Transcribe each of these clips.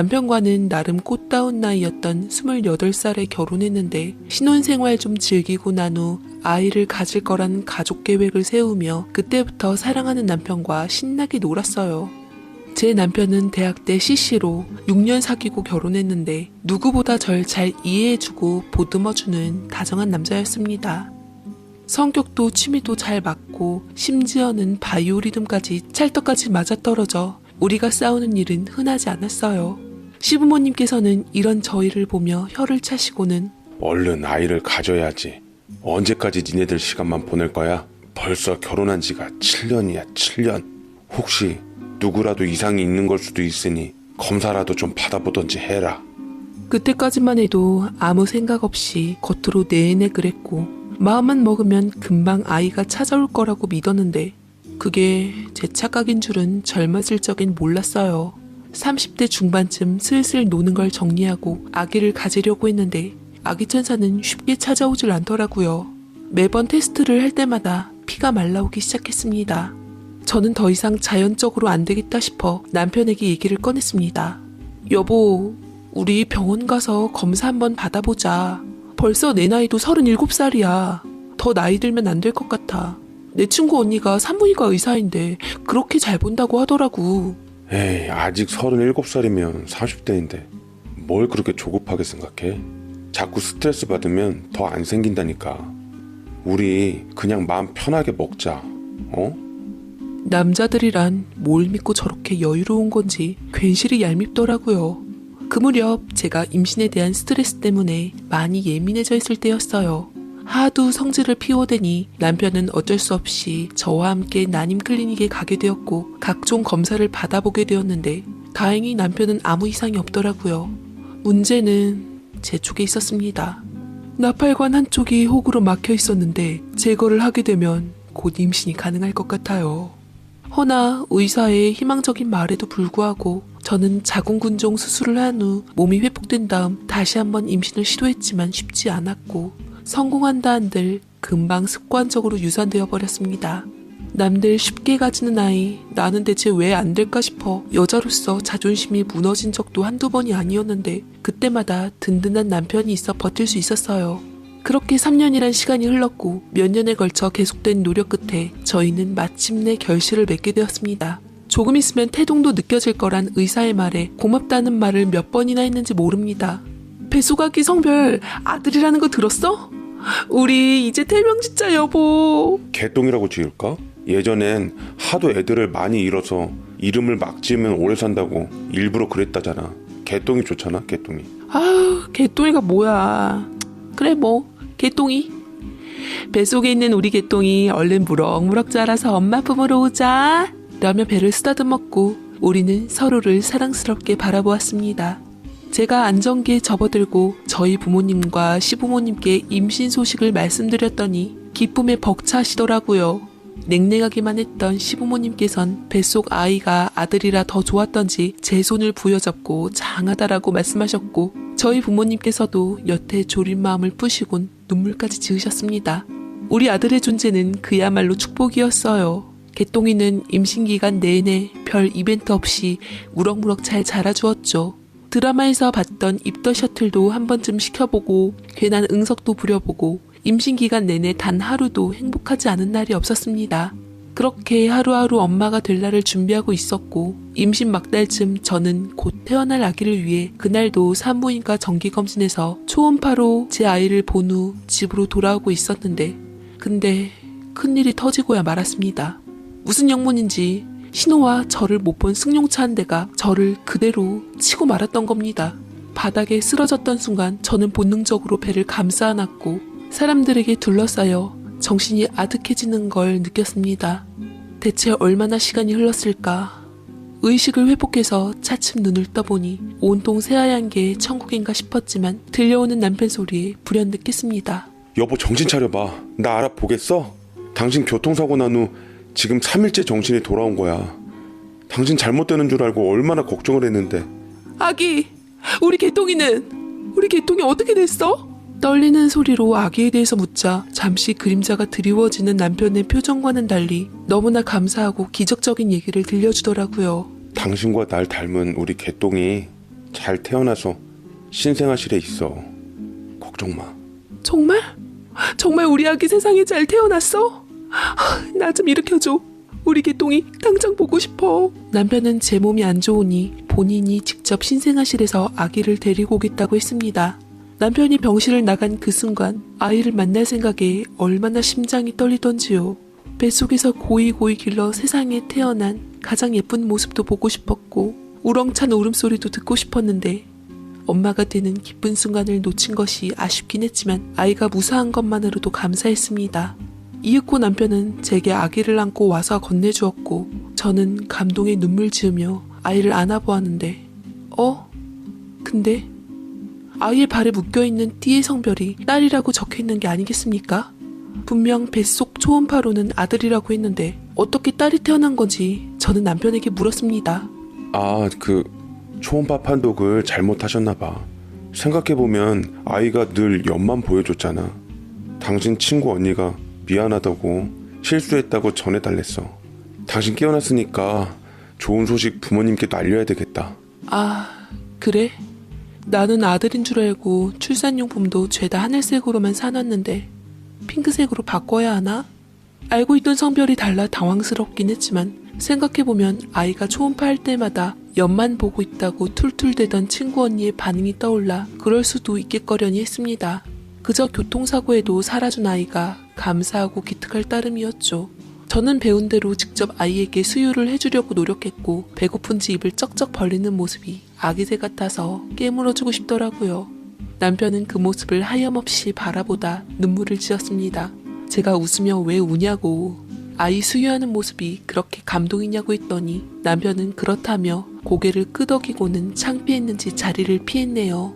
남편과는 나름 꽃다운 나이였던 28살에 결혼했는데 신혼생활 좀 즐기고 난 후 아이를 가질 거란 가족 계획을 세우며 그때부터 사랑하는 남편과 신나게 놀았어요. 제 남편은 대학 때 CC로 6년 사귀고 결혼했는데 누구보다 절 잘 이해해주고 보듬어주는 다정한 남자였습니다. 성격도 취미도 잘 맞고 심지어는 바이오리듬까지 찰떡같이 맞아떨어져 우리가 싸우는 일은 흔하지 않았어요. 시부모님께서는 이런 저희를 보며 혀를 차시고는 얼른 아이를 가져야지. 언제까지 니네들 시간만 보낼 거야? 벌써 결혼한 지가 7년이야 7년. 혹시 누구라도 이상이 있는 걸 수도 있으니 검사라도 좀 받아보던지 해라. 그때까지만 해도 아무 생각 없이 겉으로 내내 그랬고 마음만 먹으면 금방 아이가 찾아올 거라고 믿었는데 그게 제 착각인 줄은 젊었을 적엔 몰랐어요. 30대 중반쯤 슬슬 노는 걸 정리하고 아기를 가지려고 했는데 아기 천사는 쉽게 찾아오질 않더라고요. 매번 테스트를 할 때마다 피가 말라오기 시작했습니다. 저는 더 이상 자연적으로 안 되겠다 싶어 남편에게 얘기를 꺼냈습니다. 여보, 우리 병원 가서 검사 한번 받아보자. 벌써 내 나이도 37살이야. 더 나이 들면 안 될 것 같아. 내 친구 언니가 산부인과 의사인데 그렇게 잘 본다고 하더라고. 에이, 아직 37살이면 30대인데 뭘 그렇게 조급하게 생각해? 자꾸 스트레스 받으면 더 안 생긴다니까. 우리 그냥 마음 편하게 먹자. 어? 남자들이란 뭘 믿고 저렇게 여유로운 건지 괜시리 얄밉더라고요. 그 무렵 제가 임신에 대한 스트레스 때문에 많이 예민해져 있을 때였어요. 하도 성질을 피워대니 남편은 어쩔 수 없이 저와 함께 난임 클리닉에 가게 되었고 각종 검사를 받아보게 되었는데 다행히 남편은 아무 이상이 없더라고요. 문제는 제 쪽에 있었습니다. 나팔관 한쪽이 혹으로 막혀 있었는데 제거를 하게 되면 곧 임신이 가능할 것 같아요. 허나 의사의 희망적인 말에도 불구하고 저는 자궁근종 수술을 한 후 몸이 회복된 다음 다시 한번 임신을 시도했지만 쉽지 않았고 성공한다 한들 금방 습관적으로 유산되어 버렸습니다. 남들 쉽게 가지는 아이 나는 대체 왜 안 될까 싶어 여자로서 자존심이 무너진 적도 한두 번이 아니었는데 그때마다 든든한 남편이 있어 버틸 수 있었어요. 그렇게 3년이란 시간이 흘렀고 몇 년에 걸쳐 계속된 노력 끝에 저희는 마침내 결실을 맺게 되었습니다. 조금 있으면 태동도 느껴질 거란 의사의 말에 고맙다는 말을 몇 번이나 했는지 모릅니다. 뱃속아기 성별 아들이라는 거 들었어? 우리 이제 태명 짓자 여보. 개똥이라고 지을까? 예전엔 하도 애들을 많이 잃어서 이름을 막 지으면 오래 산다고 일부러 그랬다잖아. 개똥이 좋잖아, 개똥이. 아우, 개똥이가 뭐야. 그래 뭐 개똥이. 뱃속에 있는 우리 개똥이 얼른 무럭무럭 자라서 엄마 품으로 오자 라며 배를 쓰다듬었고 우리는 서로를 사랑스럽게 바라보았습니다. 제가 안정기에 접어들고 저희 부모님과 시부모님께 임신 소식을 말씀드렸더니 기쁨에 벅차시더라고요. 냉랭하기만 했던 시부모님께선 뱃속 아이가 아들이라 더 좋았던지 제 손을 부여잡고 장하다라고 말씀하셨고 저희 부모님께서도 여태 졸인 마음을 푸시곤 눈물까지 지으셨습니다. 우리 아들의 존재는 그야말로 축복이었어요. 개똥이는 임신기간 내내 별 이벤트 없이 무럭무럭 잘 자라주었죠. 드라마에서 봤던 입덧 셔틀도 한 번쯤 시켜보고 괜한 응석도 부려보고 임신기간 내내 단 하루도 행복하지 않은 날이 없었습니다. 그렇게 하루하루 엄마가 될 날을 준비하고 있었고 임신 막달쯤 저는 곧 태어날 아기를 위해 그날도 산부인과 정기검진에서 초음파로 제 아이를 본 후 집으로 돌아오고 있었는데 근데 큰일이 터지고야 말았습니다. 무슨 영문인지 신호와 저를 못 본 승용차 한 대가 저를 그대로 치고 말았던 겁니다. 바닥에 쓰러졌던 순간 저는 본능적으로 배를 감싸 안았고 사람들에게 둘러싸여 정신이 아득해지는 걸 느꼈습니다. 대체 얼마나 시간이 흘렀을까? 의식을 회복해서 차츰 눈을 떠보니 온통 새하얀 게 천국인가 싶었지만 들려오는 남편 소리에 불현듯 깼습니다. 여보 정신 차려봐. 나 알아보겠어? 당신 교통사고 난 후 지금 3일째 정신이 돌아온 거야. 당신 잘못되는 줄 알고 얼마나 걱정을 했는데. 아기! 우리 개똥이 어떻게 됐어? 떨리는 소리로 아기에 대해서 묻자 잠시 그림자가 드리워지는 남편의 표정과는 달리 너무나 감사하고 기적적인 얘기를 들려주더라고요. 당신과 날 닮은 우리 개똥이 잘 태어나서 신생아실에 있어. 걱정 마. 정말? 정말 우리 아기 세상에 잘 태어났어? 나 좀 일으켜줘. 우리 개똥이 당장 보고 싶어. 남편은 제 몸이 안 좋으니 본인이 직접 신생아실에서 아기를 데리고 오겠다고 했습니다. 남편이 병실을 나간 그 순간 아이를 만날 생각에 얼마나 심장이 떨리던지요. 뱃속에서 고이고이 길러 세상에 태어난 가장 예쁜 모습도 보고 싶었고 우렁찬 울음소리도 듣고 싶었는데 엄마가 되는 기쁜 순간을 놓친 것이 아쉽긴 했지만 아이가 무사한 것만으로도 감사했습니다. 이윽고 남편은 제게 아기를 안고 와서 건네주었고 저는 감동에 눈물 지으며 아이를 안아보았는데 근데 아이의 발에 묶여있는 띠의 성별이 딸이라고 적혀있는 게 아니겠습니까? 분명 뱃속 초음파로는 아들이라고 했는데 어떻게 딸이 태어난 건지 저는 남편에게 물었습니다. 초음파 판독을 잘못하셨나봐. 생각해보면 아이가 늘 옆만 보여줬잖아. 당신 친구 언니가 미안하다고 실수했다고 전해달랬어. 당신 깨어났으니까 좋은 소식 부모님께도 알려야 되겠다. 그래? 나는 아들인 줄 알고 출산용품도 죄다 하늘색으로만 사놨는데 핑크색으로 바꿔야 하나? 알고 있던 성별이 달라 당황스럽긴 했지만 생각해보면 아이가 초음파할 때마다 옆만 보고 있다고 툴툴대던 친구 언니의 반응이 떠올라 그럴 수도 있겠거려니 했습니다. 그저 교통사고에도 살아준 아이가 감사하고 기특할 따름이었죠. 저는 배운 대로 직접 아이에게 수유를 해주려고 노력했고 배고픈지 입을 쩍쩍 벌리는 모습이 아기새 같아서 깨물어주고 싶더라고요. 남편은 그 모습을 하염없이 바라보다 눈물을 지었습니다. 제가 웃으며 왜 우냐고 아이 수유하는 모습이 그렇게 감동이냐고 했더니 남편은 그렇다며 고개를 끄덕이고는 창피했는지 자리를 피했네요.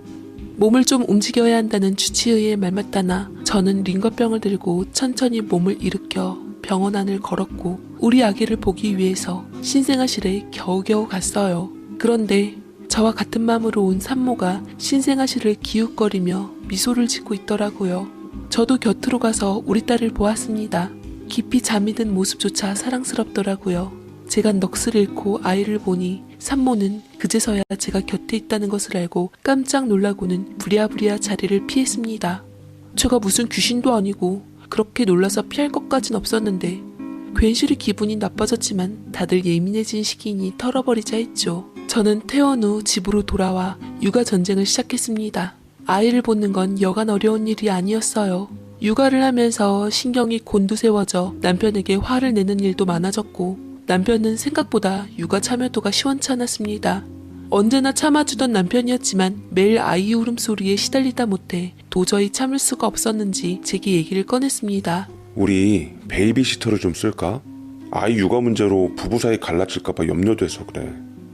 몸을 좀 움직여야 한다는 주치의의 말 맞다나 저는 링거병을 들고 천천히 몸을 일으켜 병원 안을 걸었고 우리 아기를 보기 위해서 신생아실에 겨우겨우 갔어요. 그런데 저와 같은 마음으로 온 산모가 신생아실을 기웃거리며 미소를 짓고 있더라고요. 저도 곁으로 가서 우리 딸을 보았습니다. 깊이 잠이 든 모습조차 사랑스럽더라고요. 제가 넋을 잃고 아이를 보니 산모는 그제서야 제가 곁에 있다는 것을 알고 깜짝 놀라고는 부랴부랴 자리를 피했습니다. 제가 무슨 귀신도 아니고 그렇게 놀라서 피할 것까진 없었는데 괜시리 기분이 나빠졌지만 다들 예민해진 시기니 털어버리자 했죠. 저는 퇴원 후 집으로 돌아와 육아 전쟁을 시작했습니다. 아이를 보는 건 여간 어려운 일이 아니었어요. 육아를 하면서 신경이 곤두세워져 남편에게 화를 내는 일도 많아졌고 남편은 생각보다 육아 참여도가 시원치 않았습니다. 언제나 참아주던 남편이었지만 매일 아이 울음소리에 시달리다 못해 도저히 참을 수가 없었는지 제게 얘기를 꺼냈습니다. 우리 베이비시터를 좀 쓸까? 아이 육아 문제로 부부 사이 갈라질까봐 염려돼서 그래.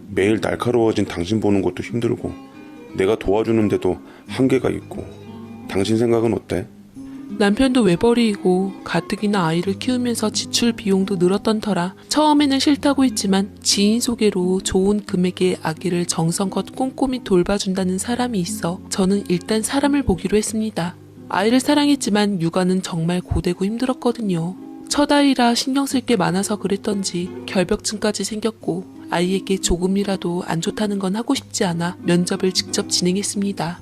매일 날카로워진 당신 보는 것도 힘들고 내가 도와주는데도 한계가 있고. 당신 생각은 어때? 남편도 외벌이이고 가뜩이나 아이를 키우면서 지출 비용도 늘었던 터라 처음에는 싫다고 했지만 지인 소개로 좋은 금액의 아기를 정성껏 꼼꼼히 돌봐준다는 사람이 있어 저는 일단 사람을 보기로 했습니다. 아이를 사랑했지만 육아는 정말 고되고 힘들었거든요. 첫 아이라 신경 쓸 게 많아서 그랬던지 결벽증까지 생겼고 아이에게 조금이라도 안 좋다는 건 하고 싶지 않아 면접을 직접 진행했습니다.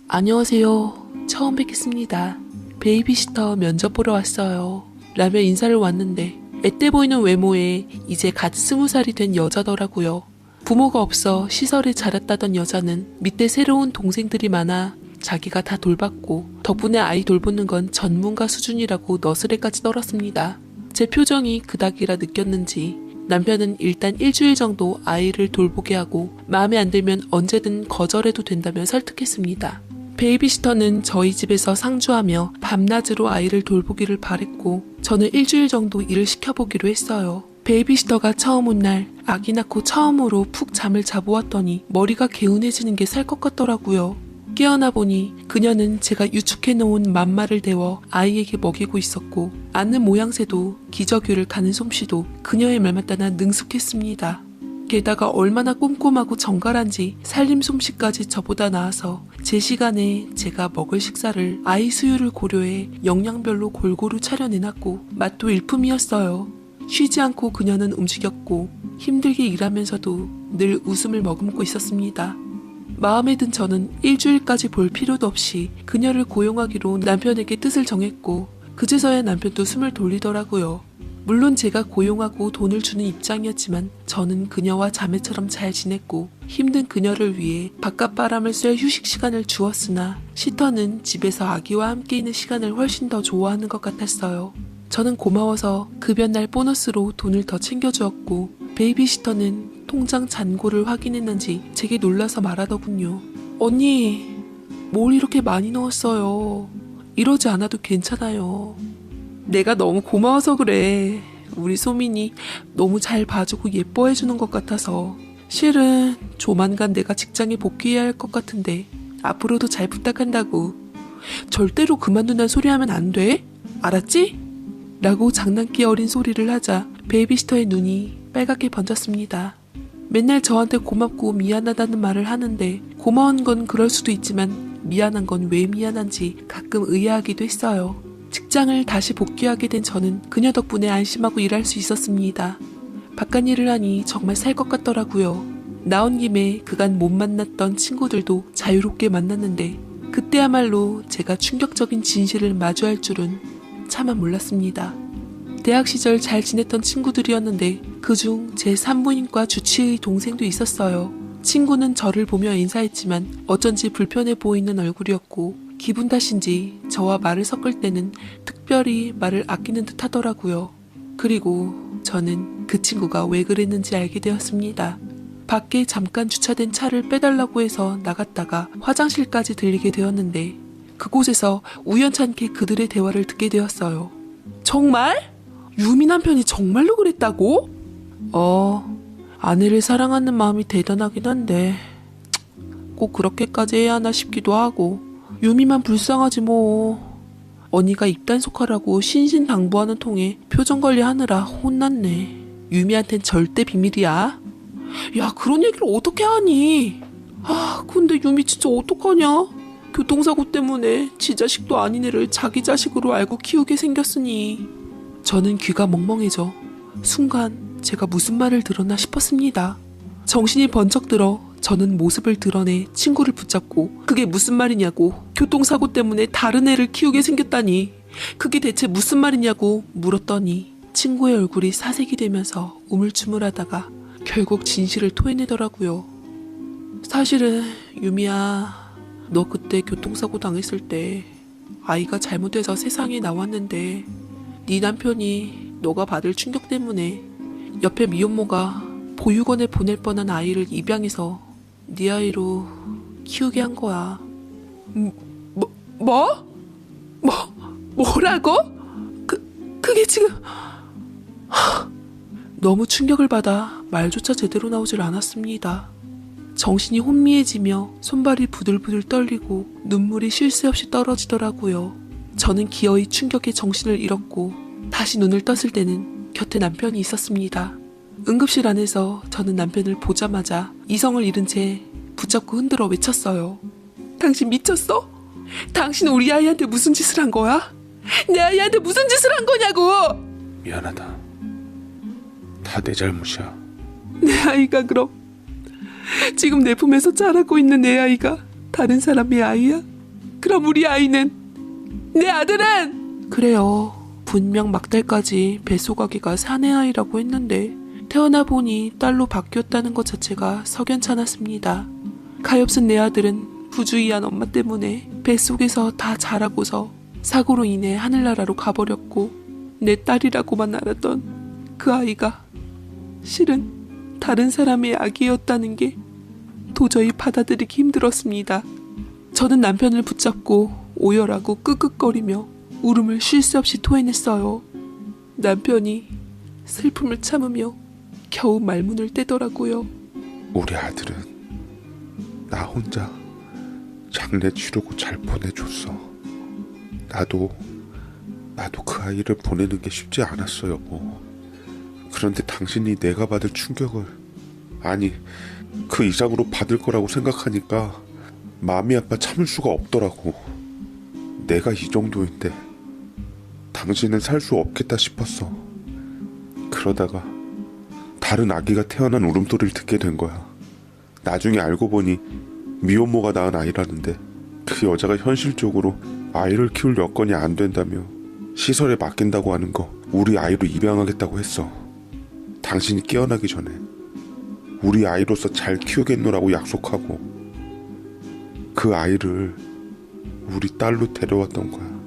안녕하세요. 처음 뵙겠습니다. 베이비시터 면접 보러 왔어요. 라며 인사를 왔는데 앳돼 보이는 외모에 이제 갓 20살이 된 여자더라고요. 부모가 없어 시설에 자랐다던 여자는 밑에 새로운 동생들이 많아 자기가 다 돌봤고 덕분에 아이 돌보는 건 전문가 수준이라고 너스레까지 떨었습니다. 제 표정이 그닥이라 느꼈는지 남편은 일단 일주일 정도 아이를 돌보게 하고 마음에 안 들면 언제든 거절해도 된다며 설득했습니다. 베이비시터는 저희 집에서 상주하며 밤낮으로 아이를 돌보기를 바랬고 저는 일주일 정도 일을 시켜보기로 했어요. 베이비시터가 처음 온 날 아기 낳고 처음으로 푹 잠을 자보았더니 머리가 개운해지는 게 살 것 같더라고요. 깨어나 보니 그녀는 제가 유축해놓은 맘마를 데워 아이에게 먹이고 있었고 안는 모양새도 기저귀를 가는 솜씨도 그녀의 말 맞다나 능숙했습니다. 게다가 얼마나 꼼꼼하고 정갈한지 살림 솜씨까지 저보다 나아서 제 시간에 제가 먹을 식사를 아이 수유를 고려해 영양별로 골고루 차려내놨고 맛도 일품이었어요. 쉬지 않고 그녀는 움직였고 힘들게 일하면서도 늘 웃음을 머금고 있었습니다. 마음에 든 저는 일주일까지 볼 필요도 없이 그녀를 고용하기로 남편에게 뜻을 정했고 그제서야 남편도 숨을 돌리더라고요. 물론 제가 고용하고 돈을 주는 입장이었지만 저는 그녀와 자매처럼 잘 지냈고 힘든 그녀를 위해 바깥 바람을 쐴 휴식 시간을 주었으나 시터는 집에서 아기와 함께 있는 시간을 훨씬 더 좋아하는 것 같았어요. 저는 고마워서 급여날 보너스로 돈을 더 챙겨주었고 베이비시터는 통장 잔고를 확인했는지 제게 놀라서 말하더군요. 언니, 뭘 이렇게 많이 넣었어요. 이러지 않아도 괜찮아요. 내가 너무 고마워서 그래. 우리 소민이 너무 잘 봐주고 예뻐해주는 것 같아서. 실은 조만간 내가 직장에 복귀해야 할 것 같은데 앞으로도 잘 부탁한다고. 절대로 그만둔다는 소리 하면 안 돼. 알았지? 라고 장난기 어린 소리를 하자 베이비시터의 눈이 빨갛게 번졌습니다. 맨날 저한테 고맙고 미안하다는 말을 하는데 고마운 건 그럴 수도 있지만 미안한 건 왜 미안한지 가끔 의아하기도 했어요. 직장을 다시 복귀하게 된 저는 그녀 덕분에 안심하고 일할 수 있었습니다. 바깥 일을 하니 정말 살 것 같더라고요. 나온 김에 그간 못 만났던 친구들도 자유롭게 만났는데 그때야말로 제가 충격적인 진실을 마주할 줄은 차마 몰랐습니다. 대학 시절 잘 지냈던 친구들이었는데 그중 제 산부인과 주치의 동생도 있었어요. 친구는 저를 보며 인사했지만 어쩐지 불편해 보이는 얼굴이었고 기분 탓인지 저와 말을 섞을 때는 특별히 말을 아끼는 듯 하더라고요. 그리고 저는 그 친구가 왜 그랬는지 알게 되었습니다. 밖에 잠깐 주차된 차를 빼달라고 해서 나갔다가 화장실까지 들리게 되었는데 그곳에서 우연찮게 그들의 대화를 듣게 되었어요. 정말? 유미 남편이 정말로 그랬다고? 아내를 사랑하는 마음이 대단하긴 한데 꼭 그렇게까지 해야 하나 싶기도 하고 유미만 불쌍하지 뭐. 언니가 입단속하라고 신신당부하는 통에 표정관리 하느라 혼났네. 유미한텐 절대 비밀이야. 야, 그런 얘기를 어떻게 하니? 근데 유미 진짜 어떡하냐? 교통사고 때문에 지 자식도 아닌 애를 자기 자식으로 알고 키우게 생겼으니. 저는 귀가 멍멍해져 순간 제가 무슨 말을 들었나 싶었습니다. 정신이 번쩍 들어 저는 모습을 드러내 친구를 붙잡고 그게 무슨 말이냐고, 교통사고 때문에 다른 애를 키우게 생겼다니 그게 대체 무슨 말이냐고 물었더니 친구의 얼굴이 사색이 되면서 우물쭈물하다가 결국 진실을 토해내더라고요. 사실은 유미야, 너 그때 교통사고 당했을 때 아이가 잘못돼서 세상에 나왔는데 네 남편이 너가 받을 충격 때문에 옆에 미혼모가 보육원에 보낼 뻔한 아이를 입양해서 네 아이로 키우게 한 거야. 뭐라고? 그게 지금... 너무 충격을 받아 말조차 제대로 나오질 않았습니다. 정신이 혼미해지며 손발이 부들부들 떨리고 눈물이 쉴 새 없이 떨어지더라고요. 저는 기어이 충격에 정신을 잃었고 다시 눈을 떴을 때는 곁에 남편이 있었습니다. 응급실 안에서 저는 남편을 보자마자 이성을 잃은 채 붙잡고 흔들어 외쳤어요. 당신 미쳤어? 당신 우리 아이한테 무슨 짓을 한 거야? 내 아이한테 무슨 짓을 한 거냐고! 미안하다. 다 내 잘못이야. 내 아이가 그럼 지금 내 품에서 자라고 있는 내 아이가 다른 사람의 아이야? 그럼 우리 아이는? 내 아들은? 그래요. 분명 막달까지 뱃속아기가 사내 아이라고 했는데 태어나 보니 딸로 바뀌었다는 것 자체가 석연찮았습니다. 가엾은 내 아들은 부주의한 엄마 때문에 뱃속에서 다 자라고서 사고로 인해 하늘나라로 가버렸고 내 딸이라고만 알았던 그 아이가 실은 다른 사람의 아기였다는 게 도저히 받아들이기 힘들었습니다. 저는 남편을 붙잡고 오열하고 끄끄거리며 울음을 쉴 새 없이 토해냈어요. 남편이 슬픔을 참으며 겨우 말문을 떼더라고요. 우리 아들은 나 혼자 장례 치르고 잘 보내줬어. 나도 그 아이를 보내는 게 쉽지 않았어요. 그런데 당신이 내가 받을 충격을, 아니 그 이상으로 받을 거라고 생각하니까 마음이 아파 참을 수가 없더라고. 내가 이 정도인데 당신은 살 수 없겠다 싶었어. 그러다가 다른 아기가 태어난 울음소리를 듣게 된 거야. 나중에 알고 보니 미혼모가 낳은 아이라는데 그 여자가 현실적으로 아이를 키울 여건이 안 된다며 시설에 맡긴다고 하는 거 우리 아이로 입양하겠다고 했어. 당신이 깨어나기 전에 우리 아이로서 잘 키우겠노라고 약속하고 그 아이를 우리 딸로 데려왔던 거야.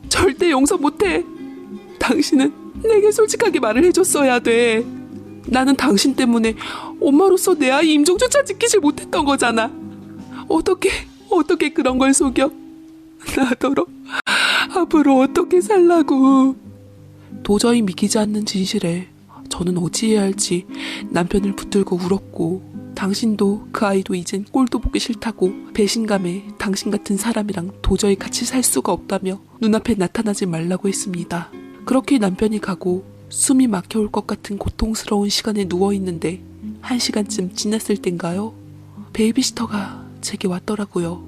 절대 용서 못해. 당신은 내게 솔직하게 말을 해줬어야 돼. 나는 당신 때문에 엄마로서 내 아이 임종조차 지키지 못했던 거잖아. 어떻게 그런 걸 속여? 나더러 앞으로 어떻게 살라고. 도저히 믿기지 않는 진실에 저는 어찌해야 할지 남편을 붙들고 울었고, 당신도 그 아이도 이젠 꼴도 보기 싫다고 배신감에 당신 같은 사람이랑 도저히 같이 살 수가 없다며 눈앞에 나타나지 말라고 했습니다. 그렇게 남편이 가고 숨이 막혀올 것 같은 고통스러운 시간에 누워있는데 1시간쯤 지났을 땐가요? 베이비시터가 제게 왔더라고요.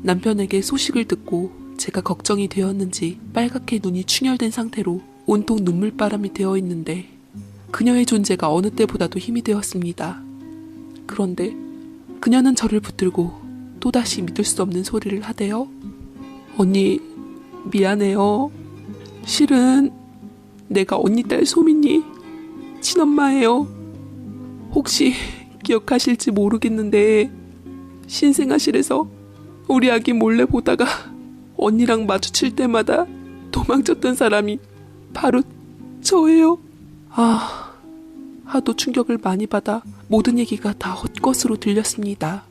남편에게 소식을 듣고 제가 걱정이 되었는지 빨갛게 눈이 충혈된 상태로 온통 눈물바람이 되어 있는데 그녀의 존재가 어느 때보다도 힘이 되었습니다. 그런데 그녀는 저를 붙들고 또다시 믿을 수 없는 소리를 하대요. 언니, 미안해요. 실은 내가 언니 딸 소민이 친엄마예요. 혹시 기억하실지 모르겠는데 신생아실에서 우리 아기 몰래 보다가 언니랑 마주칠 때마다 도망쳤던 사람이 바로 저예요. 하도 충격을 많이 받아 모든 얘기가 다 헛것으로 들렸습니다.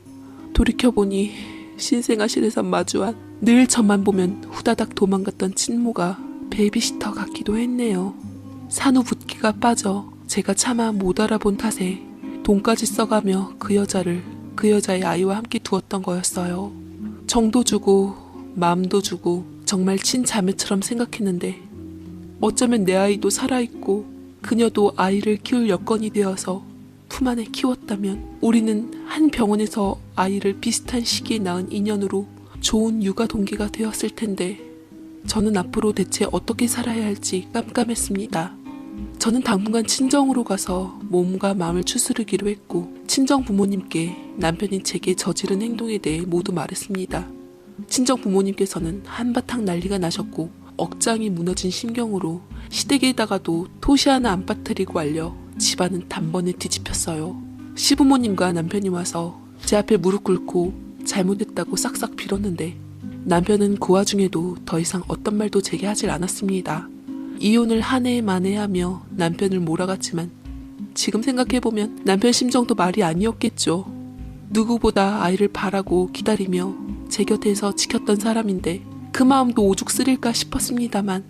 돌이켜보니 신생아실에서 마주한 늘 저만 보면 후다닥 도망갔던 친모가 베이비시터 같기도 했네요. 산후 붓기가 빠져 제가 차마 못 알아본 탓에 돈까지 써가며 그 여자를 그 여자의 아이와 함께 두었던 거였어요. 정도 주고 마음도 주고 정말 친자매처럼 생각했는데 어쩌면 내 아이도 살아있고 그녀도 아이를 키울 여건이 되어서 품 안에 키웠다면 우리는 한 병원에서 아이를 비슷한 시기에 낳은 인연으로 좋은 육아 동기가 되었을 텐데 저는 앞으로 대체 어떻게 살아야 할지 깜깜했습니다. 저는 당분간 친정으로 가서 몸과 마음을 추스르기로 했고 친정 부모님께 남편이 제게 저지른 행동에 대해 모두 말했습니다. 친정 부모님께서는 한바탕 난리가 나셨고 억장이 무너진 심경으로 시댁에다가도 토시 하나 안 빠뜨리고 알려 집안은 단번에 뒤집혔어요. 시부모님과 남편이 와서 제 앞에 무릎 꿇고 잘못했다고 싹싹 빌었는데 남편은 그 와중에도 더 이상 어떤 말도 제게 하질 않았습니다. 이혼을 한 해 만에 하며 남편을 몰아갔지만 지금 생각해보면 남편 심정도 말이 아니었겠죠. 누구보다 아이를 바라고 기다리며 제 곁에서 지켰던 사람인데 그 마음도 오죽 쓰릴까 싶었습니다만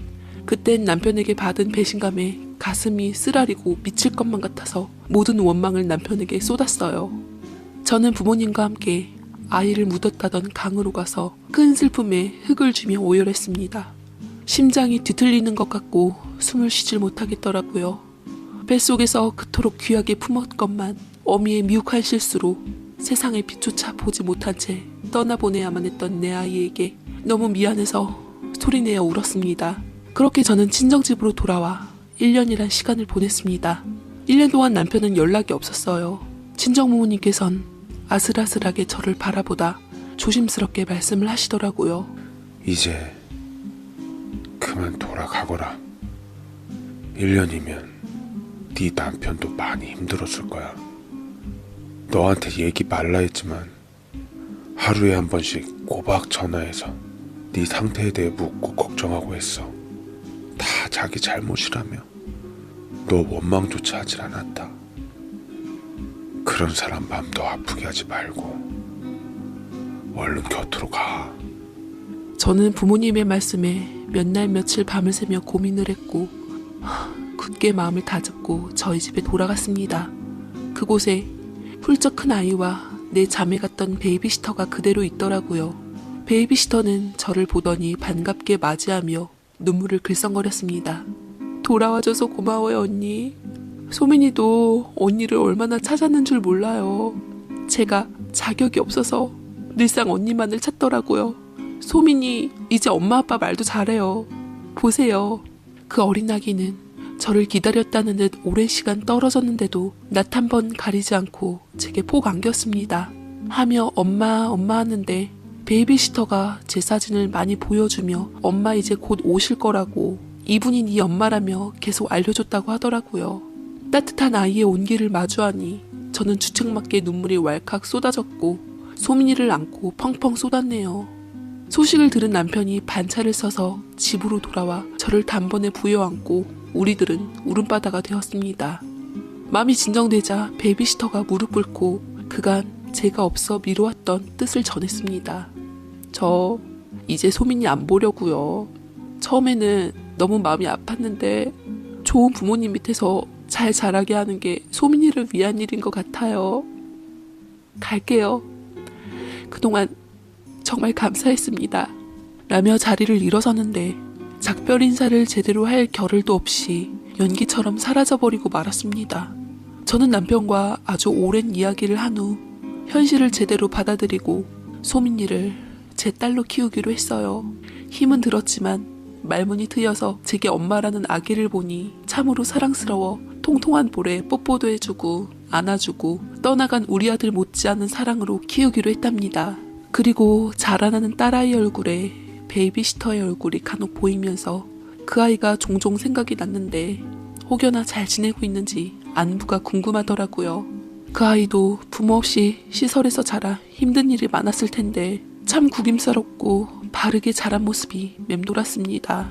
그땐 남편에게 받은 배신감에 가슴이 쓰라리고 미칠 것만 같아서 모든 원망을 남편에게 쏟았어요. 저는 부모님과 함께 아이를 묻었다던 강으로 가서 큰 슬픔에 흙을 주며 오열했습니다. 심장이 뒤틀리는 것 같고 숨을 쉬질 못하겠더라고요. 뱃속에서 그토록 귀하게 품었건만 어미의 미혹한 실수로 세상의 빛조차 보지 못한 채 떠나보내야만 했던 내 아이에게 너무 미안해서 소리내어 울었습니다. 그렇게 저는 친정집으로 돌아와 1년이란 시간을 보냈습니다. 1년 동안 남편은 연락이 없었어요. 친정 부모님께선 아슬아슬하게 저를 바라보다 조심스럽게 말씀을 하시더라고요. 이제 그만 돌아가거라. 1년이면 네 남편도 많이 힘들었을 거야. 너한테 얘기 말라 했지만 하루에 한 번씩 꼬박 전화해서 네 상태에 대해 묻고 걱정하고 했어. 다 자기 잘못이라며 너 원망조차 하질 않았다. 그런 사람 마음 더 아프게 하지 말고 얼른 곁으로 가. 저는 부모님의 말씀에 몇 날 며칠 밤을 새며 고민을 했고 굳게 마음을 다잡고 저희 집에 돌아갔습니다. 그곳에 훌쩍 큰 아이와 내 자매 같던 베이비시터가 그대로 있더라고요. 베이비시터는 저를 보더니 반갑게 맞이하며 눈물을 글썽거렸습니다. 돌아와줘서 고마워요, 언니. 소민이도 언니를 얼마나 찾았는 줄 몰라요. 제가 자격이 없어서 늘상 언니만을 찾더라고요. 소민이 이제 엄마 아빠 말도 잘해요. 보세요. 그 어린 아기는 저를 기다렸다는 듯 오랜 시간 떨어졌는데도 낯 한 번 가리지 않고 제게 폭 안겼습니다. 하며 엄마 하는데 베이비시터가 제 사진을 많이 보여주며 엄마 이제 곧 오실 거라고 이분이 네 엄마라며 계속 알려줬다고 하더라고요. 따뜻한 아이의 온기를 마주하니 저는 주책맞게 눈물이 왈칵 쏟아졌고 소민이를 안고 펑펑 쏟았네요. 소식을 들은 남편이 반차를 써서 집으로 돌아와 저를 단번에 부여안고 우리들은 울음바다가 되었습니다. 마음이 진정되자 베이비시터가 무릎 꿇고 그간 제가 없어 미뤄왔던 뜻을 전했습니다. 저 이제 소민이 안 보려고요. 처음에는 너무 마음이 아팠는데 좋은 부모님 밑에서 잘 자라게 하는 게 소민이를 위한 일인 것 같아요. 갈게요. 그동안 정말 감사했습니다. 라며 자리를 일어서는데 작별 인사를 제대로 할 겨를도 없이 연기처럼 사라져버리고 말았습니다. 저는 남편과 아주 오랜 이야기를 한 후 현실을 제대로 받아들이고 소민이를 제 딸로 키우기로 했어요. 힘은 들었지만 말문이 트여서 제게 엄마라는 아기를 보니 참으로 사랑스러워 통통한 볼에 뽀뽀도 해주고 안아주고 떠나간 우리 아들 못지않은 사랑으로 키우기로 했답니다. 그리고 자라나는 딸아이 얼굴에 베이비시터의 얼굴이 간혹 보이면서 그 아이가 종종 생각이 났는데 혹여나 잘 지내고 있는지 안부가 궁금하더라고요. 그 아이도 부모 없이 시설에서 자라 힘든 일이 많았을 텐데 참 구김스럽고 바르게 자란 모습이 맴돌았습니다.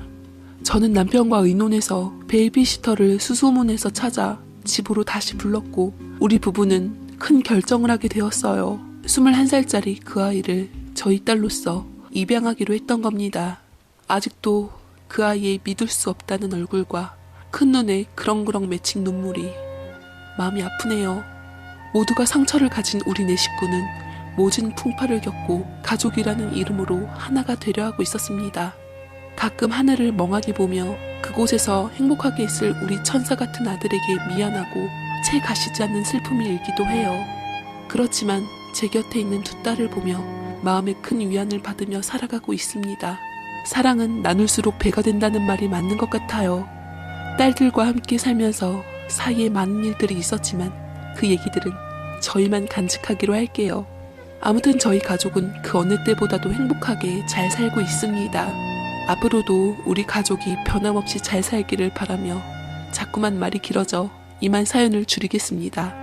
저는 남편과 의논해서 베이비시터를 수소문해서 찾아 집으로 다시 불렀고 우리 부부는 큰 결정을 하게 되었어요. 21살짜리 그 아이를 저희 딸로서 입양하기로 했던 겁니다. 아직도 그 아이의 믿을 수 없다는 얼굴과 큰 눈에 그렁그렁 맺힌 눈물이 마음이 아프네요. 모두가 상처를 가진 우리 네 식구는 모진 풍파를 겪고 가족이라는 이름으로 하나가 되려 하고 있었습니다. 가끔 하늘을 멍하게 보며 그곳에서 행복하게 있을 우리 천사 같은 아들에게 미안하고 채 가시지 않는 슬픔이 일기도 해요. 그렇지만 제 곁에 있는 두 딸을 보며 마음에 큰 위안을 받으며 살아가고 있습니다. 사랑은 나눌수록 배가 된다는 말이 맞는 것 같아요. 딸들과 함께 살면서 사이에 많은 일들이 있었지만 그 얘기들은 저희만 간직하기로 할게요. 아무튼 저희 가족은 그 어느 때보다도 행복하게 잘 살고 있습니다. 앞으로도 우리 가족이 변함없이 잘 살기를 바라며 자꾸만 말이 길어져 이만 사연을 줄이겠습니다.